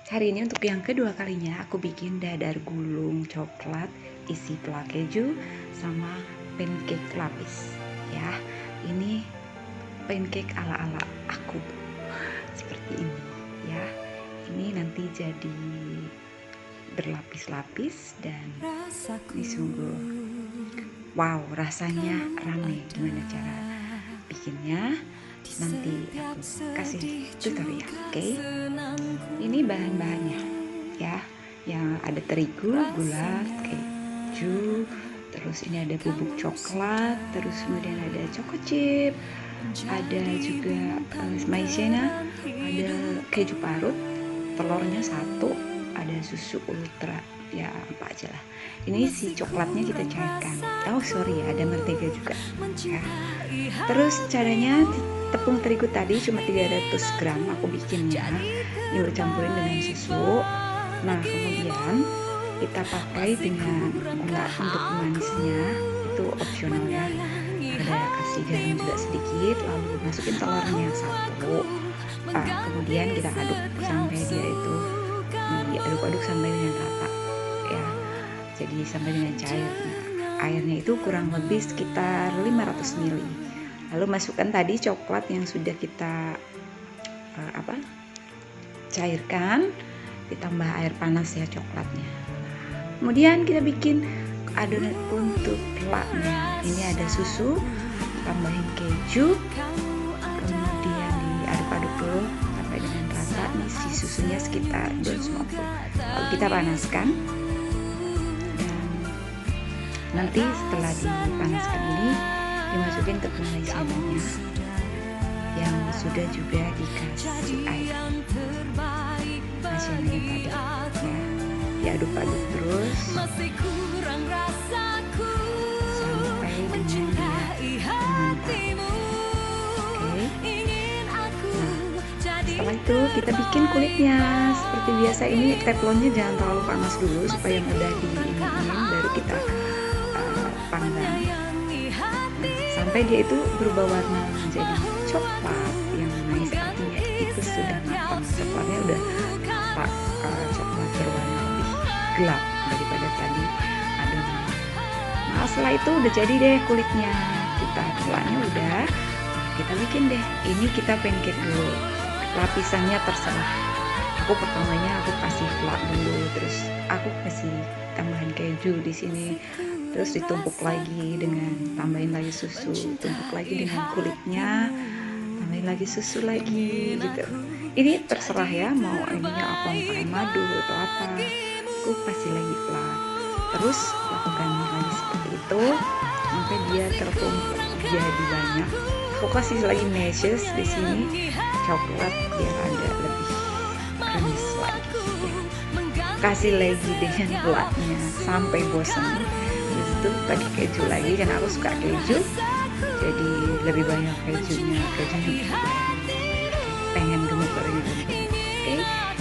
Hari ini untuk yang kedua kalinya aku bikin dadar gulung coklat isi plak keju sama pancake lapis ya. Ini pancake ala-ala aku seperti ini ya. Ini nanti jadi berlapis-lapis dan ini sungguh wow, rasanya rame. Gimana cara bikinnya? Nanti aku kasih tutorial, oke? Ini bahan-bahannya ya, yang ada terigu, gula, keju, terus ini ada bubuk coklat, terus kemudian ada choco chip, ada juga maizena, ada keju parut, telurnya satu, ada susu ultra, ya apa aja lah. Ini si coklatnya kita cairkan. Oh sorry ya, ada mentega juga ya. Terus caranya, tepung terigu tadi cuma 300 gram aku bikinnya. Ini udah campurin dengan susu. Nah kemudian kita pakai dengan gula untuk manisnya, itu opsional ya. Ada kasih garam juga sedikit, lalu masukin telurnya satu. Kemudian kita aduk sampai dia itu diaduk-aduk sampai dengan rata ya. Jadi sampai dengan cair. Nah, airnya itu kurang lebih sekitar 500 ml. Lalu masukkan tadi coklat yang sudah kita cairkan, ditambah air panas ya coklatnya. Kemudian kita bikin adonan untuk plaknya. Ini ada susu, tambahin keju, kemudian diaduk-aduk dulu sampai dengan rata. Nih si susunya sekitar 250. Lalu kita panaskan. Dan nanti setelah dipanaskan ini dimasukin tepung maizenanya yang sudah juga dikasih air maizenanya tadi ya. Diaduk-aduk terus sampai dengan dia mengental. Oke. Nah, setelah itu kita bikin kulitnya seperti biasa. Ini teflonnya jangan terlalu panas dulu supaya mudah diinin, baru kita panggang sampai dia itu berubah warna menjadi coklat yang manis, artinya itu sudah matang. Coklatnya udah coklat berwarna lebih gelap daripada tadi adonan. Nah setelah itu udah jadi deh kulitnya, kita telanya udah, kita bikin deh. Ini kita pancake dulu, lapisannya terserah. Aku pertamanya aku kasih plak dulu, terus aku kasih tambahan keju di sini, terus ditumpuk lagi dengan tambahin lagi susu, tumpuk lagi dengan kulitnya, tambahin lagi susu lagi gitu. Ini terserah ya, mau ininya apa, mau pakai madu atau apa. Aku kasih lagi plak, terus lakukan lagi seperti itu sampai dia tertumpuk jadi banyak. Aku kasih lagi measures di sini coklat biar ada lebih kremis lagi ya. Kasih lagi dengan plaknya sampai bosan. Terus itu pakai keju lagi karena aku suka keju, jadi lebih banyak kejunya pengen gemuk orangnya. Oke,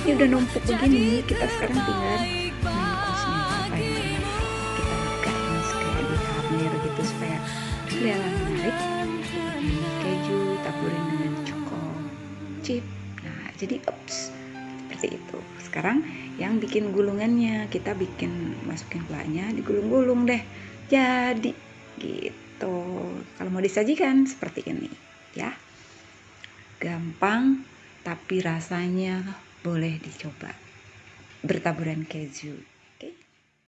ini udah numpuk begini, kita sekarang tinggal mengkusnya apa ya, kita garnish kayak di hamir gitu supaya kelihatan menarik. Keju taburin dengan choco chip. Nah jadi seperti itu. Sekarang yang bikin gulungannya, kita masukin plaknya, digulung-gulung deh jadi gitu. Kalau mau disajikan seperti ini ya, gampang tapi rasanya boleh dicoba bertaburan keju.